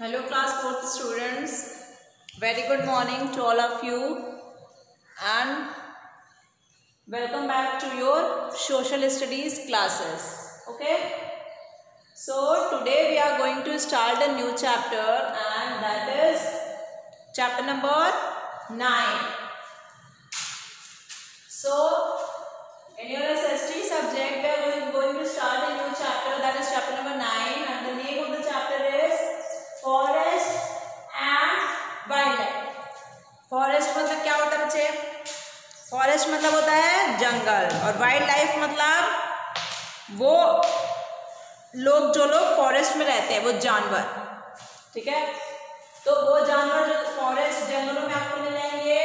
Hello class 4th students, very good morning to all of you and welcome back to your social studies classes. Okay, so today we are going to start a new chapter and that is chapter number 9. So in your SST subject we are going to start a new chapter, that is chapter number 9, and the name of the chapter is forest and wild life. Forest मतलब क्या होता है बच्चे? Forest मतलब होता है जंगल और wild life मतलब वो लोग जो लोग फॉरेस्ट में रहते हैं, वो जानवर। ठीक है, तो वो जानवर जो फॉरेस्ट जंगलों में आपको मिल जाएंगे,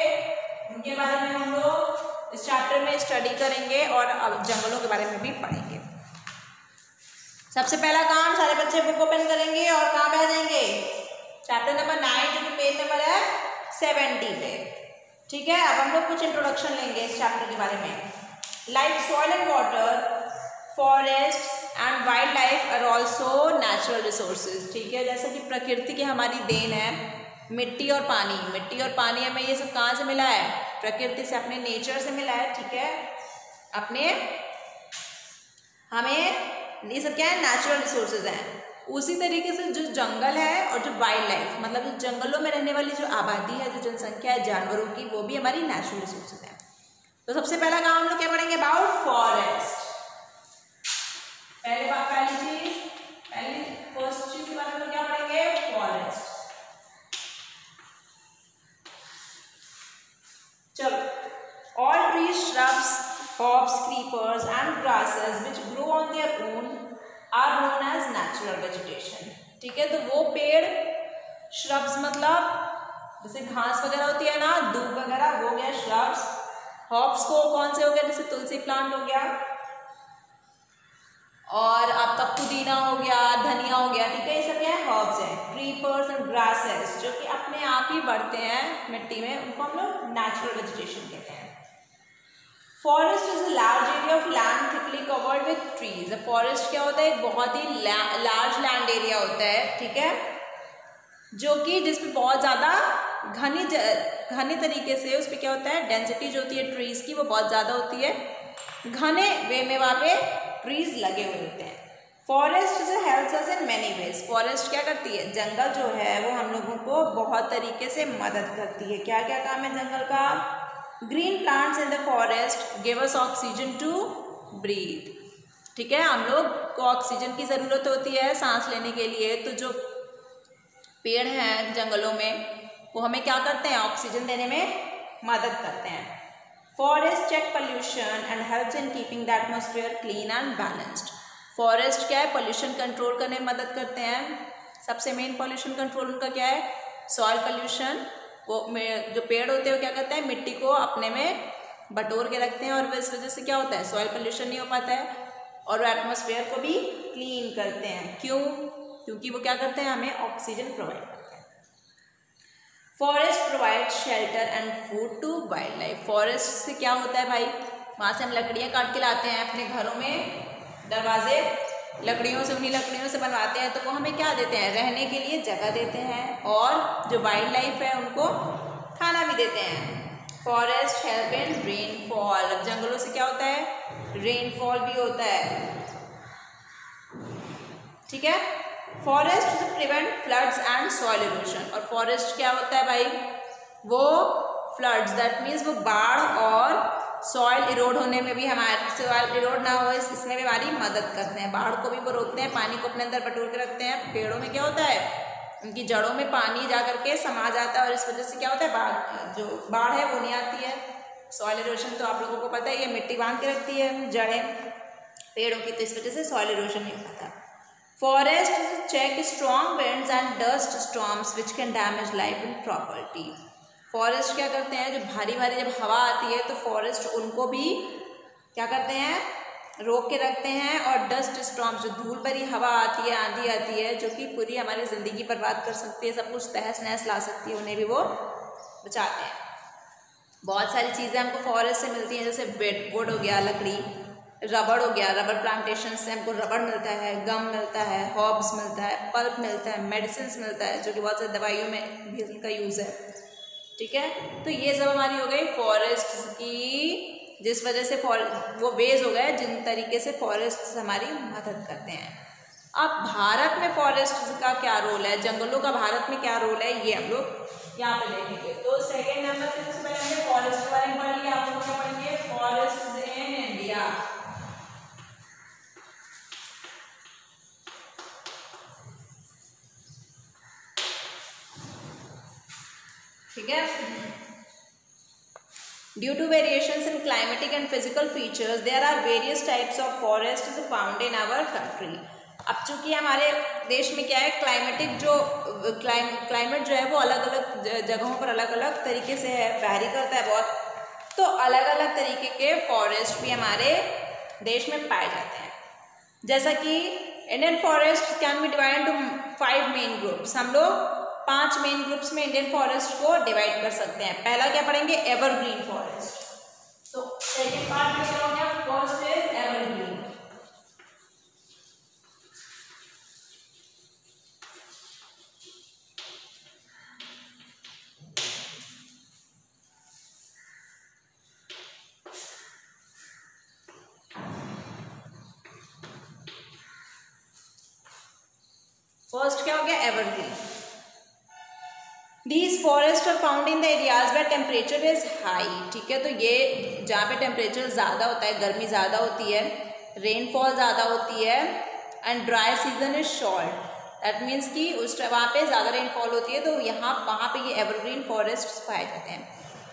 उनके बारे में हम लोग इस चैप्टर में स्टडी करेंगे और अब जंगलों के बारे में भी पढ़ेंगे। सबसे पहला काम, सारे बच्चे बुक ओपन करेंगे और कहाँ पे आ जाएंगे? चैप्टर नंबर 9 जो कि पेज नंबर है 70 पे। ठीक है, अब हम लोग कुछ इंट्रोडक्शन लेंगे इस चैप्टर के बारे में। Like soil and water, forest and wild life are also natural resources. ठीक है, जैसे कि प्रकृति की हमारी देन है मिट्टी और पानी। मिट्टी और पानी हमें ये सब कहाँ से मिला है? प्रकृति से, अपने नेचर से मिला है। ठीक है, हमें ये सब क्या है? नेचुरल रिसोर्सेज हैं। उसी तरीके से जो जंगल है और जो वाइल्ड लाइफ मतलब जो जंगलों में रहने वाली जो आबादी है, जो जनसंख्या है जानवरों की, वो भी हमारी नेचुरल रिसोर्सेज है। तो सबसे पहला काम हम लोग क्या पढ़ेंगे? About forest. फर्स्ट चीज के बारे में क्या पढ़ेंगे? फॉरेस्ट। चलो, all trees, shrubs, herbs, creepers and grasses which grow on their own are known as natural vegetation. ठीक है, तो वो पेड़, shrubs मतलब जैसे घास वगैरह होती है ना, दूब वगैरह, वो गया shrubs। herbs को कौन से हो गया? जैसे तुलसी प्लांट हो गया, और आपका पुदीना हो गया, धनिया हो गया। ठीक है, ये सब क्या है? herbs है। creepers and grasses जो कि अपने आप ही बढ़ते हैं मिट्टी में, उनको हम लोग natural vegetation कहते हैं। Forest is a large area of land thickly covered with trees. Forest क्या होता है? एक बहुत ही लार्ज लैंड एरिया होता है। ठीक है, जो कि जिसपे बहुत ज़्यादा घनी तरीके से उस पर क्या होता है? डेंसिटी जो होती है ट्रीज की वो बहुत ज़्यादा होती है, घने वे में वहाँ पे ट्रीज लगे हुए होते हैं। Forest is helps us in many ways. Forest क्या करती है? जंगल जो है वो हम लोगों को बहुत तरीके से मदद करती है। क्या क्या काम है जंगल का? Green plants in the forest give us oxygen to breathe. ठीक है, हम लोग को ऑक्सीजन की ज़रूरत होती है सांस लेने के लिए, तो जो पेड़ हैं जंगलों में वो हमें क्या करते हैं? ऑक्सीजन देने में मदद करते हैं। Forest check pollution and helps in keeping the atmosphere clean and balanced. Forest क्या है? पोल्यूशन कंट्रोल करने में मदद करते हैं। सबसे मेन पोल्यूशन कंट्रोल उनका क्या है? Soil pollution. वो जो पेड़ होते हैं वो क्या करते हैं? मिट्टी को अपने में बटोर के रखते हैं और इस वजह से क्या होता है? सॉइल पोल्यूशन नहीं हो पाता है, और वो एटमॉस्फेयर को भी क्लीन करते हैं। क्यों? क्योंकि वो क्या करते हैं? हमें ऑक्सीजन प्रोवाइड करते हैं। Forest provide shelter and food to wild life. Forest से क्या होता है भाई? वहाँ से हम लकड़ियाँ काट के लाते हैं अपने घरों में, दरवाजे लकड़ियों से, उन्हीं लकड़ियों से बनवाते हैं, तो वो हमें क्या देते हैं? रहने के लिए जगह देते हैं, और जो वाइल्ड लाइफ है उनको खाना भी देते हैं। Forest help in rainfall. अब जंगलों से क्या होता है? रेनफॉल भी होता है। ठीक है, forest prevent floods and soil erosion. और फॉरेस्ट क्या होता है भाई? वो फ्लड्स, दैट मीन्स वो बाढ़ और सॉइल इरोड होने में भी, हमारे सॉइल इरोड ना हो इसमें भी हमारी मदद करते हैं। बाढ़ को भी वो रोकते हैं, पानी को अपने अंदर बटोर के रखते हैं। पेड़ों में क्या होता है? उनकी जड़ों में पानी जा करके समा जाता है और इस वजह से क्या होता है? जो बाढ़ है वो नहीं आती है। सॉइल इरोजन तो आप लोगों को पता है, ये मिट्टी बांध के रखती है जड़ें पेड़ों की, तो इस वजह से सॉइल इरोजन नहीं हो पाता। Forest check strong winds and dust storms which can damage life and property. Forest क्या करते हैं? जो भारी भारी जब हवा आती है तो फॉरेस्ट उनको भी क्या करते हैं? रोक के रखते हैं। और डस्ट स्टॉर्म्स, जो धूल भरी हवा आती है, आंधी आती है, जो कि पूरी हमारी ज़िंदगी बर्बाद कर सकती है, सब कुछ तहस नहस ला सकती है, उन्हें भी वो बचाते हैं। बहुत सारी चीज़ें हमको फॉरेस्ट से मिलती हैं, जैसे वुड हो गया, लकड़ी, रबड़ हो गया, रबड़ प्लांटेशन से हमको रबड़ मिलता है, गम मिलता है, हॉब्स मिलता है, पल्प मिलता है, मेडिसिन मिलता है, जो कि बहुत सारी दवाइयों में भी इनका यूज़ है। ठीक है, तो ये सब हमारी हो गई फॉरेस्ट की, जिस वजह से वो वेज हो गए जिन तरीके से फॉरेस्ट हमारी मदद करते हैं। अब भारत में फॉरेस्ट का क्या रोल है, जंगलों का भारत में क्या रोल है, ये हम लोग यहाँ पे देखेंगे। तो सेकेंड नंबर पे सबसे पहले हमने फॉरेस्ट के बारे में पढ़ लिया, आप लोग क्या पढ़ेंगे, फॉरेस्ट इन इंडिया। ठीक है, due to variations in climatic and physical features there are various types of forest found in our country. अब चूंकि हमारे देश में क्या है, क्लाइमेटिक जो क्लाइमेट जो है वो अलग अलग जगहों पर अलग अलग तरीके से है, वैरी करता है बहुत, तो अलग अलग तरीके के फॉरेस्ट भी हमारे देश में पाए जाते हैं। जैसा कि Indian forest can be divide two 5 main groups, हम लोग 5 मेन ग्रुप्स में इंडियन फॉरेस्ट को डिवाइड कर सकते हैं। पहला क्या पढ़ेंगे, एवरग्रीन फॉरेस्ट। तो सेकेंड पार्ट में क्या हो गया, फर्स्ट इज एवरग्रीन। फर्स्ट क्या हो गया, evergreen. These forests are found in the areas where temperature is high। ठीक है, तो ये जहाँ पे टेम्परेचर ज़्यादा होता है, गर्मी ज़्यादा होती है, रेनफॉल ज़्यादा होती है, and dry season is short, that means कि उस वहाँ पे ज़्यादा रेनफॉल होती है, तो वहाँ पे ये एवरग्रीन फॉरेस्ट पाए जाते हैं।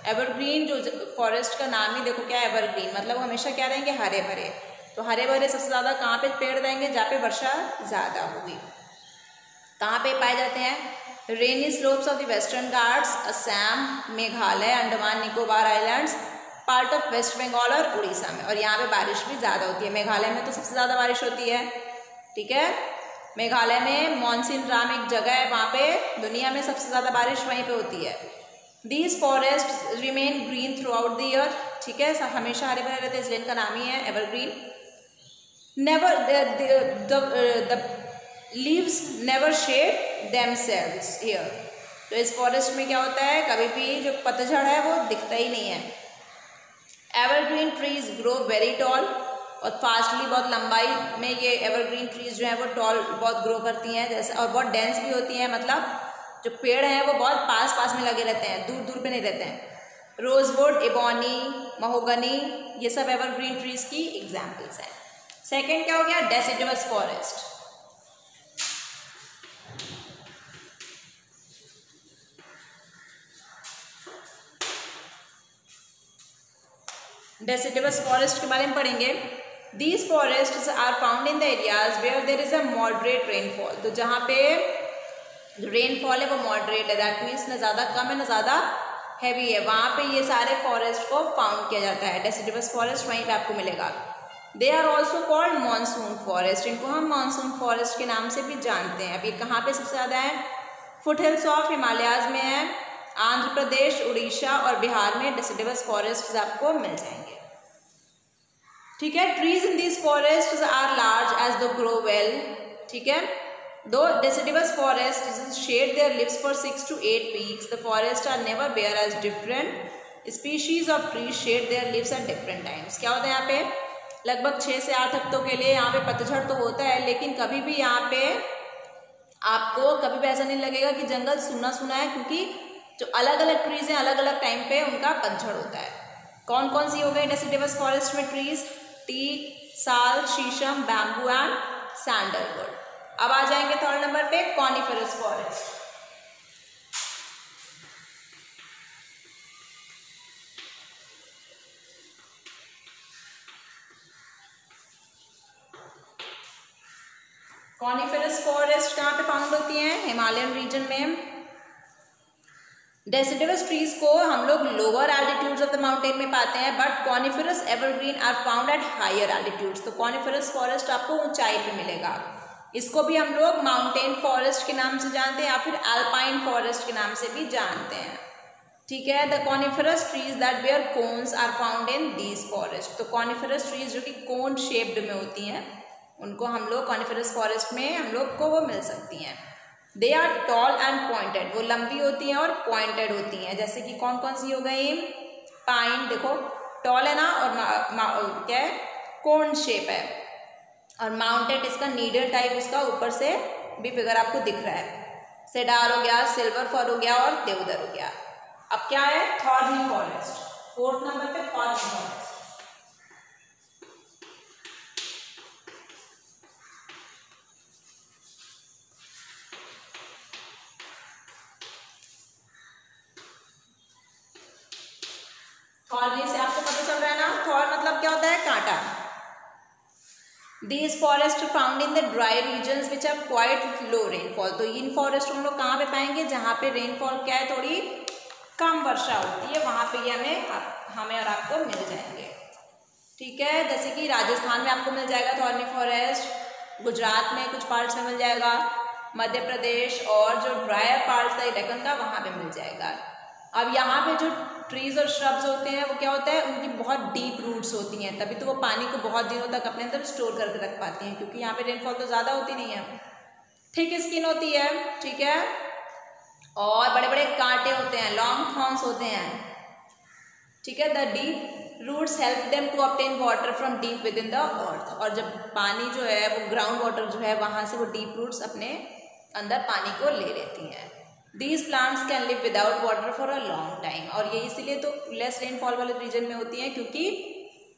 एवरग्रीन जो फॉरेस्ट का नाम ही देखो क्या है, एवरग्रीन मतलब हमेशा क्या रहेंगे, हरे भरे। तो हरे भरे सबसे ज़्यादा कहाँ पे पेड़ रहेंगे, जहाँ पे वर्षा ज़्यादा होगी। कहाँ पे पाए जाते हैं, rainy slopes of the western Ghats, Assam, Meghalaya, Andaman Nicobar islands, part of west Bengal और उड़ीसा में। और यहाँ पे बारिश भी ज़्यादा होती है, मेघालय में तो सबसे ज़्यादा बारिश होती है। ठीक है, मेघालय में मॉनसून राम एक जगह है, वहाँ पे दुनिया में सबसे ज़्यादा बारिश वहीं पे होती है। These forest remain green through out the year. ठीक है, हमेशा हरे भरे रहते हैं, इसलिए इनका नाम ही है evergreen. Never leaves never shed themselves here. तो इस फॉरेस्ट में क्या होता है, कभी भी जो पतझड़ है वो दिखता ही नहीं है। Evergreen trees grow very tall, और फास्टली बहुत लंबाई में ये एवरग्रीन ट्रीज जो है वो टॉल बहुत ग्रो करती हैं, जैसे, और बहुत डेंस भी होती हैं, मतलब जो पेड़ हैं वो बहुत पास पास में लगे रहते हैं, दूर दूर पे नहीं रहते हैं। रोजवुड, एबोनी, महोगनी, ये सब एवरग्रीन ट्रीज की एग्जाम्पल्स हैं। सेकेंड क्या हो गया, डेसिडुअस फॉरेस्ट। डेसिडुअस फॉरेस्ट के बारे में पढ़ेंगे। These forests are found in the areas where there is a moderate rainfall. तो जहाँ पे जो रेनफॉल है वो मॉडरेट है, दैट मीन्स ना ज़्यादा कम है ना ज़्यादा हैवी है, वहाँ पे ये सारे फॉरेस्ट को फाउंड किया जाता है। डेसिडुअस फॉरेस्ट वहीं पे आपको मिलेगा। They are also called monsoon forest, इनको हम मानसून फॉरेस्ट के नाम से भी जानते हैं। अब ये कहाँ पे सबसे ज़्यादा है, फुट हिल्स ऑफ हिमालयाज में है, आंध्र प्रदेश, उड़ीसा और बिहार में डेसिडुअस फॉरेस्ट आपको मिल जाएंगे। ठीक है, trees in these forest are large as the grow well. ठीक है, though deciduous forest shed their leaves for 6 to 8 weeks, the forest are never bare as different species of trees shed their leaves at different times. क्या होता है, यहाँ पे लगभग 6 से 8 हफ्तों के लिए यहाँ पे पतझड़ तो होता है, लेकिन कभी भी यहाँ पे आपको कभी भी ऐसा नहीं लगेगा कि जंगल सूना सूना है, क्योंकि जो अलग अलग ट्रीज हैं अलग अलग टाइम पे उनका पतझड़ होता है। कौन कौन सी हो गई डेसिडुअस फॉरेस्ट में trees, teak, sal, sheesham, bamboo and sandalwood. अब आ जाएंगे थर्ड नंबर पे, कॉनिफरस फॉरेस्ट। कॉनिफरस फॉरेस्ट कहाँ पे फाउंड होती हैं, हिमालयन रीजन में। डेसिडुअस ट्रीज को हम लोग lower altitudes of the mountain में पाते हैं, but coniferous evergreen are found at higher altitudes. तो कॉनिफरस फॉरेस्ट आपको ऊंचाई पे मिलेगा। इसको भी हम लोग माउंटेन फॉरेस्ट के नाम से जानते हैं या फिर अल्पाइन फॉरेस्ट के नाम से भी जानते हैं। ठीक है। The coniferous trees that bear cones are found in these forest. तो कॉनिफरस ट्रीज जो कि कोन शेप्ड में होती हैं, उनको हम लोग कॉनिफरस फॉरेस्ट में हम लोग को वो मिल सकती हैं। They are tall and pointed, वो लंबी होती हैं और पॉइंटेड होती हैं। जैसे कि कौन कौन सी हो गई? पाइन, देखो टॉल है ना, और क्या है, कोन शेप है, और माउंटेड इसका नीडल टाइप उसका ऊपर से भी फिगर आपको दिख रहा है। सेडार हो गया, सिल्वर फर हो गया और देवदार हो गया। अब क्या है? थॉर्नी फॉरेस्ट, 4th नंबर पे थॉर्नी फॉरेस्ट। थॉर्नी से आपको पता चल रहा है ना, थॉर मतलब क्या होता है? कांटा। These forests are found in the dry regions which have quite low rainfall। तो इन फॉरेस्ट हम लोग कहाँ पे पाएंगे? जहाँ पे रेनफॉल क्या है, थोड़ी कम वर्षा होती है, वहाँ पे ये हमें और आपको मिल जाएंगे। ठीक है, जैसे कि राजस्थान में आपको मिल जाएगा थॉर्नी फॉरेस्ट, गुजरात में कुछ पार्ट्स में मिल जाएगा, मध्य प्रदेश और जो ड्रायर पार्ट्स है डेक्कन का, वहाँ पे मिल जाएगा। अब यहाँ पे जो ट्रीज और श्रब्स होते हैं वो क्या होता है? उनकी बहुत डीप रूट्स होती हैं, तभी तो वो पानी को बहुत दिनों तक अपने अंदर स्टोर करके रख पाती हैं, क्योंकि यहाँ पे रेनफॉल तो ज़्यादा होती नहीं है। थिक स्किन होती है, ठीक है, और बड़े बड़े कांटे होते हैं, लॉन्ग थॉर्न्स होते हैं। ठीक है, the deep roots help them to obtain water from deep within the earth. और जब पानी जो है वो ग्राउंड वाटर जो है वहाँ से वो डीप रूट्स अपने अंदर पानी को ले लेती हैं। These plants can live without water for a long time। और ये इसीलिए तो लेस रेनफॉल वाले रीजन में होती हैं, क्योंकि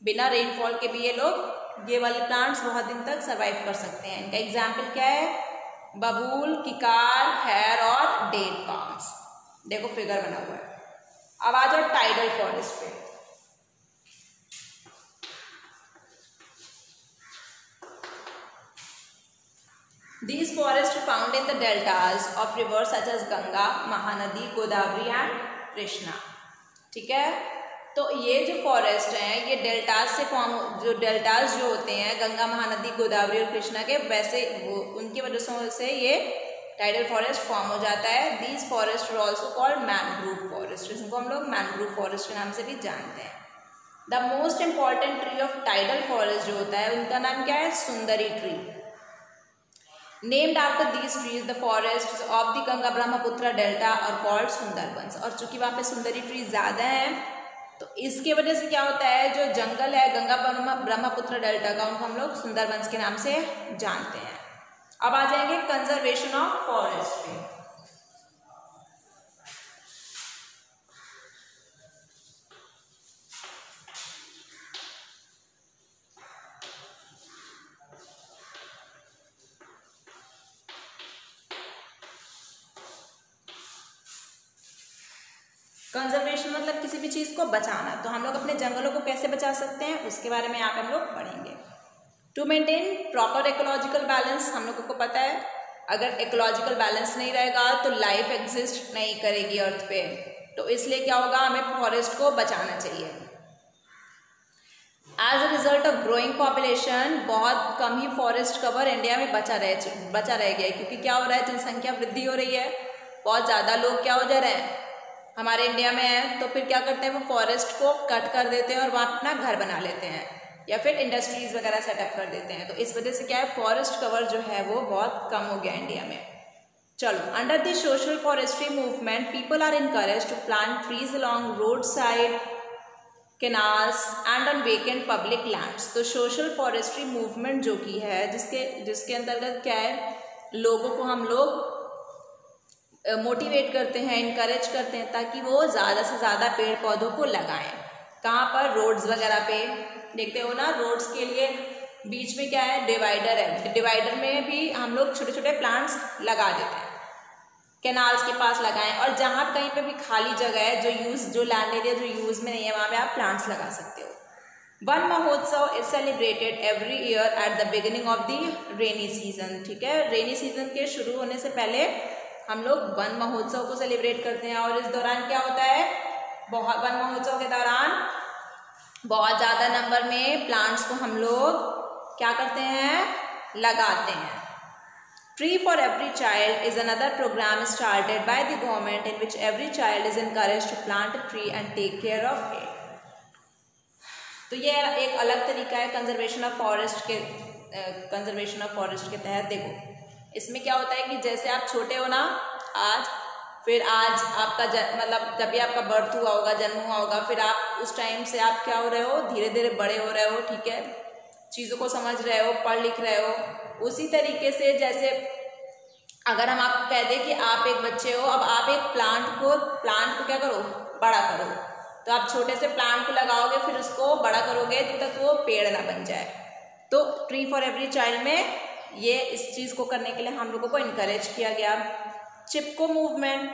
बिना रेनफॉल के भी ये वाले प्लांट्स बहुत दिन तक सर्वाइव कर सकते हैं। इनका एग्जाम्पल क्या है? बबूल, किकार, खैर और डेट पाम्स। देखो फिगर बना हुआ है। अब आ जाओ टाइडल फॉरेस्ट पे। These forests are found in the deltas of rivers such as Ganga, Mahanadi, Godavari and Krishna. ठीक है, तो ये जो फॉरेस्ट हैं ये डेल्टाज से डेल्टाज जो होते हैं गंगा, महानदी, गोदावरी और कृष्णा के, वैसे वो उनकी वजह से ये टाइडल फॉरेस्ट फॉर्म हो जाता है। These forest are also called mangrove forest, जिनको हम लोग मैनग्रोव फॉरेस्ट के नाम से भी जानते हैं। The most important tree of tidal forest जो होता है उनका नाम क्या है? सुंदरी tree. Named after these trees, the forests of the Ganga Brahmaputra delta are called Sundarbans. और चूंकि वहाँ पे सुंदरी ट्री ज़्यादा हैं, तो इसके वजह से क्या होता है, जो जंगल है गंगा ब्रह्मपुत्र डेल्टा का, उनको हम लोग सुंदरबंस के नाम से जानते हैं। अब आ जाएंगे कंजर्वेशन ऑफ फॉरेस्ट पे। कंजर्वेशन मतलब किसी भी चीज़ को बचाना। तो हम लोग अपने जंगलों को कैसे बचा सकते हैं उसके बारे में यहाँ पे हम लोग पढ़ेंगे। To maintain proper ecological balance, हम लोगों को पता है अगर इकोलॉजिकल बैलेंस नहीं रहेगा तो लाइफ एग्जिस्ट नहीं करेगी अर्थ पे। तो इसलिए क्या होगा, हमें फॉरेस्ट को बचाना चाहिए। As a result of growing population, बहुत कम ही फॉरेस्ट कवर इंडिया में बचा रह गया, क्योंकि क्या हो रहा है, जनसंख्या वृद्धि हो रही है, बहुत ज़्यादा लोग क्या हो जा रहे हैं हमारे इंडिया में है, तो फिर क्या करते हैं, वो फॉरेस्ट को कट कर देते हैं और वहाँ अपना घर बना लेते हैं या फिर इंडस्ट्रीज वगैरह सेटअप कर देते हैं। तो इस वजह से क्या है, फॉरेस्ट कवर जो है वो बहुत कम हो गया इंडिया में। चलो, under the social forestry movement people are encourage to plant trees along road side, canals and on vacant public lands. तो सोशल फॉरेस्ट्री मूवमेंट जो की है, जिसके अंतर्गत क्या है, लोगों को हम लोग मोटिवेट करते हैं, इनकरेज करते हैं ताकि वो ज़्यादा से ज़्यादा पेड़ पौधों को लगाएं। कहाँ पर? रोड्स वगैरह पे देखते हो ना, रोड्स के लिए बीच में क्या है, डिवाइडर है, डिवाइडर में भी हम लोग छोटे छोटे प्लांट्स लगा देते हैं। कैनाल्स के पास लगाएं, और जहाँ कहीं पे भी खाली जगह है, जो लैंड एरिया जो यूज़ में नहीं है, वहाँ पे आप प्लांट्स लगा सकते हो। वन महोत्सव is celebrated every year at the beginning of the rainy season. ठीक है, रेनी सीजन के शुरू होने से पहले हम लोग वन महोत्सव को सेलिब्रेट करते हैं। और इस दौरान क्या होता है, वन महोत्सव के दौरान बहुत ज़्यादा नंबर में प्लांट्स को हम लोग क्या करते हैं, लगाते हैं। Tree for Every Child is another program started by the government in which every child is encouraged to plant a tree and take care of it. तो ये एक अलग तरीका है कंजर्वेशन ऑफ फॉरेस्ट के तहत। देखो इसमें क्या होता है कि जैसे आप छोटे हो ना, फिर आज आपका मतलब जब भी आपका बर्थ हुआ होगा, जन्म हुआ होगा, फिर आप उस टाइम से आप क्या हो रहे हो, धीरे धीरे बड़े हो रहे हो, ठीक है, चीज़ों को समझ रहे हो, पढ़ लिख रहे हो। उसी तरीके से जैसे अगर हम आपको कह दें कि आप एक बच्चे हो, अब आप एक प्लांट को क्या करो, बड़ा करो, तो आप छोटे से प्लांट को लगाओगे, फिर उसको बड़ा करोगे तब तक वो पेड़ ना बन जाए। तो ट्री फॉर एवरी चाइल्ड में ये इस चीज़ को करने के लिए हम लोगों को इनकरेज किया गया। चिपको मूवमेंट,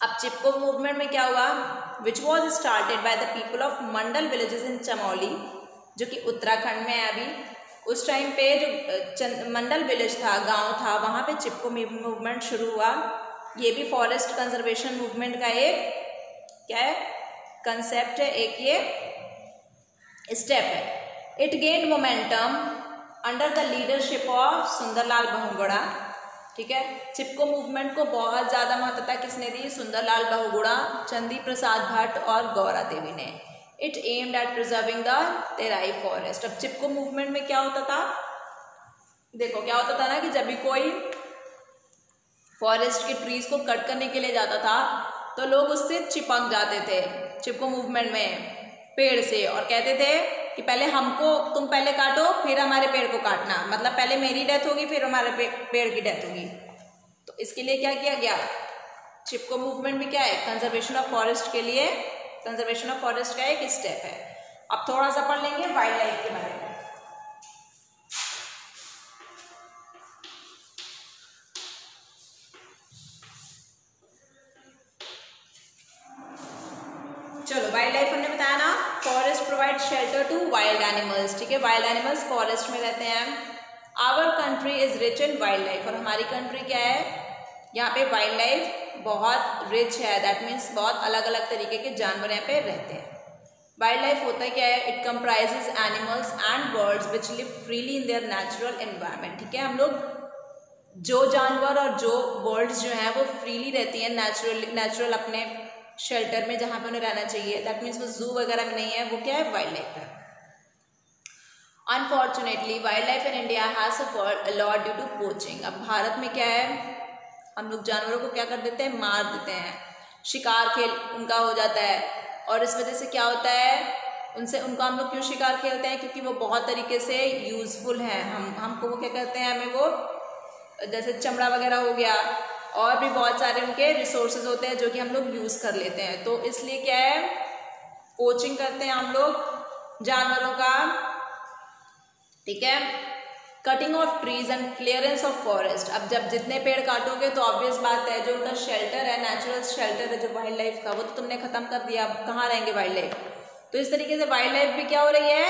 अब चिपको मूवमेंट में क्या हुआ, which was started by the people of Mandal villages in Chamoli, जो कि उत्तराखंड में है अभी। उस टाइम पे जो मंडल विलेज था, गांव था, वहाँ पे चिपको मूवमेंट शुरू हुआ। ये भी फॉरेस्ट कंजर्वेशन मूवमेंट का एक क्या है, कंसेप्ट है, एक ये स्टेप है। It gained momentum under the leadership of Sundarlal Bahuguna, ठीक है। चिपको मूवमेंट को बहुत ज़्यादा महत्वता किसने दी, सुंदरलाल बहुगुणा, चंदी प्रसाद भट्ट और गौरा देवी ने। It aimed at preserving the Terai forest. अब चिपको मूवमेंट में क्या होता था, देखो क्या होता था ना कि जब भी कोई फॉरेस्ट के ट्रीज को कट करने के लिए जाता था तो लोग उससे चिपक जाते थे चिपको मूवमेंट में पेड़ से, और कहते थे कि पहले हमको, तुम पहले काटो फिर हमारे पेड़ को काटना, मतलब पहले मेरी डेथ होगी फिर हमारे पेड़ की डेथ होगी। तो इसके लिए क्या किया गया, चिपको मूवमेंट में क्या है, कंजर्वेशन ऑफ फॉरेस्ट के लिए, कंजर्वेशन ऑफ फॉरेस्ट का एक स्टेप है। अब थोड़ा सा पढ़ लेंगे वाइल्ड लाइफ के बारे में। चलो वाइल्ड लाइफ हमने बताया ना, forest provide shelter to wild animals, ठीक है, वाइल्ड एनिमल्स फॉरेस्ट में रहते हैं। Our country is rich in wild life, और हमारी कंट्री क्या है, यहाँ पे वाइल्ड लाइफ बहुत रिच है, दैट मीन्स बहुत अलग अलग तरीके के जानवर यहाँ पे रहते हैं। वाइल्ड लाइफ होता है क्या है, it comprises animals and birds which live freely in their natural environment, ठीक है। हम लोग जो जानवर और जो बर्ड्स जो हैं वो फ्रीली रहती हैं नेचुरल अपने शेल्टर में जहाँ पे उन्हें रहना चाहिए, दैट मीन्स वो जू वगैरह में नहीं है, वो क्या है, वाइल्ड लाइफ है। Unfortunately wild life in India has suffered a lot due to poaching. अब भारत में क्या है, हम लोग जानवरों को क्या कर देते हैं, मार देते हैं, शिकार खेल उनका हो जाता है, और इस वजह से क्या होता है, उनका हम लोग क्यों शिकार खेलते हैं, क्योंकि वो बहुत तरीके से यूजफुल हैं। हमको वो क्या कहते हैं, हमें वो जैसे चमड़ा वगैरह हो गया, और भी बहुत सारे उनके रिसोर्सेज होते हैं जो कि हम लोग यूज़ कर लेते हैं। तो इसलिए क्या है, पोचिंग करते हैं हम लोग जानवरों का, ठीक है। Cutting of trees and clearance of forest, अब जब जितने पेड़ काटोगे तो ऑब्वियस बात है जो उनका शेल्टर है, नेचुरल शेल्टर है जो वाइल्ड लाइफ का, वो तो तुमने खत्म कर दिया, अब कहाँ रहेंगे वाइल्ड लाइफ। तो इस तरीके से वाइल्ड लाइफ भी क्या हो रही है,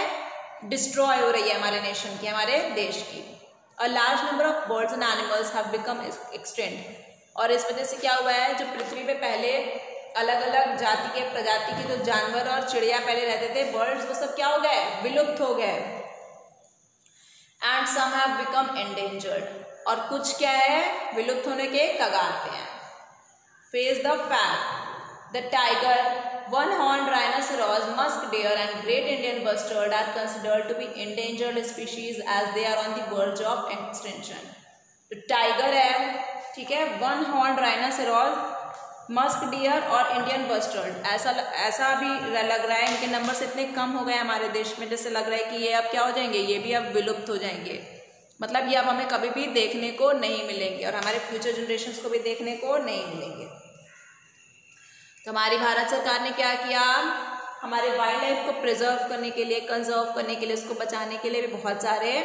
डिस्ट्रॉय हो रही है हमारे नेशन की, हमारे देश की। A large number of birds and animals have become extinct, और इस वजह से क्या हुआ है, जो पृथ्वी पे पहले अलग अलग जाति के प्रजाति के जो जानवर और चिड़िया पहले रहते थे, बर्ड्स, वो सब क्या हो गए, विलुप्त हो गए। And some have become endangered, और कुछ क्या है, विलुप्त होने के कगार पे हैं। Face the fact the tiger, one horn rhinoceros, musk deer and great Indian bustard are considered to be endangered species as they are on the verge of extinction. तो टाइगर है, ठीक है, one horn rhinoceros, musk deer और Indian bustard, ऐसा भी लग रहा है, इनके नंबर्स इतने कम हो गए हमारे देश में, जैसे लग रहा है कि ये अब क्या हो जाएंगे, ये भी अब विलुप्त हो जाएंगे, मतलब ये अब हमें कभी भी देखने को नहीं मिलेंगे और हमारे फ्यूचर जनरेशन्स को भी देखने को नहीं मिलेंगे। तो हमारी भारत सरकार ने क्या किया, हमारे वाइल्ड लाइफ को प्रिजर्व करने के लिए, कंजर्व करने के लिए, उसको बचाने के लिए भी बहुत सारे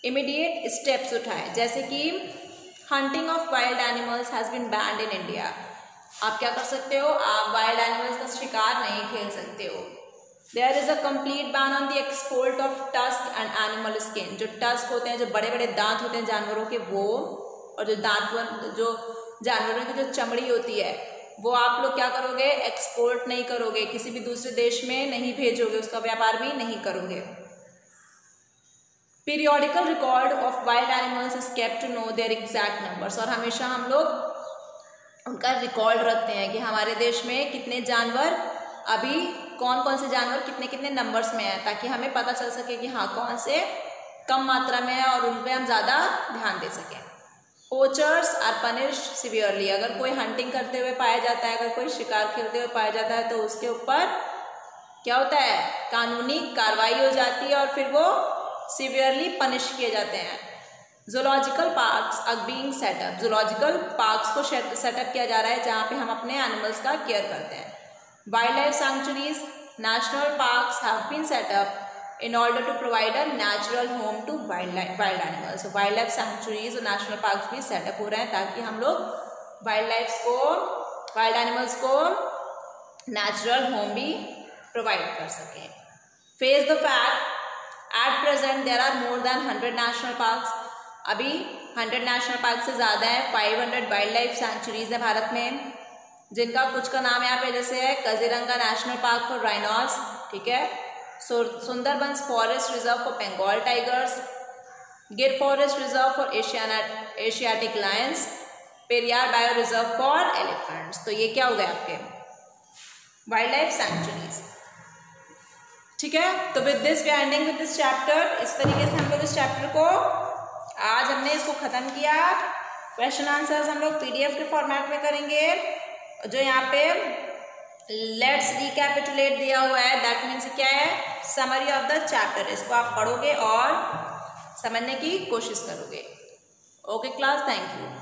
इमीडिएट स्टेप्स उठाए, जैसे कि hunting of wild animals has been banned in India. आप क्या कर सकते हो, आप वाइल्ड एनिमल्स का शिकार नहीं खेल सकते हो। There is a complete ban on the export of tusk and animal skin, जो टस्क होते हैं, जो बड़े बड़े दांत होते हैं जानवरों के, वो, और जो जानवरों की जो चमड़ी होती है, वो आप लोग क्या करोगे, एक्सपोर्ट नहीं करोगे, किसी भी दूसरे देश में नहीं भेजोगे, उसका व्यापार भी नहीं करोगे। Periodical record of wild animals is kept to know their exact numbers, और हमेशा हम लोग उनका रिकॉर्ड रखते हैं कि हमारे देश में कितने जानवर, अभी कौन कौन से जानवर कितने कितने नंबर्स में हैं, ताकि हमें पता चल सके कि हाँ कौन से कम मात्रा में है और उन पर हम ज़्यादा ध्यान दे सकें। पोचर्स आर पनिश्ड सिवियरली, अगर कोई हंटिंग करते हुए पाया जाता है, अगर कोई शिकार खेलते हुए पाया जाता है तो उसके ऊपर क्या होता है, कानूनी कार्रवाई हो जाती है और फिर वो सिवियरली पनिश किए जाते हैं। Zoological parks are being set up, zoological parks को सेटअप किया जा रहा है जहाँ पे हम अपने एनिमल्स का केयर करते हैं। Wild life sanctuaries, national parks have been set up in order to provide a natural home to wild animals. So wild life sanctuaries और नेशनल पार्क्स भी सेटअप हो रहे हैं ताकि हम लोग वाइल्ड एनिमल्स को नेचुरल होम भी प्रोवाइड कर सकें। Face the fact at present there are more than 100 national parks, अभी 100 नेशनल पार्क से ज़्यादा है। 500 वाइल्ड लाइफ सैंक्चुरीज है भारत में, जिनका कुछ का नाम यहाँ पे जैसे है Kaziranga national park for rhinos, ठीक है, Sundarbans forest reserve for Bengal tigers, Gir forest reserve for Asiatic lions, Periyar bio reserve for elephants. तो ये क्या हो गया आपके वाइल्ड लाइफ सैंक्चुरीज, ठीक है। तो with this we are ending with this chapter. इस तरीके से हम लोग इस चैप्टर को आज हमने इसको खत्म किया। क्वेश्चन आंसर्स हम लोग पीडीएफ के फॉर्मेट में करेंगे। जो यहाँ पे लेट्स रिकैपिटुलेट दिया हुआ है, दैट मीन्स क्या है, समरी ऑफ द चैप्टर। इसको आप पढ़ोगे और समझने की कोशिश करोगे। Okay class, thank you.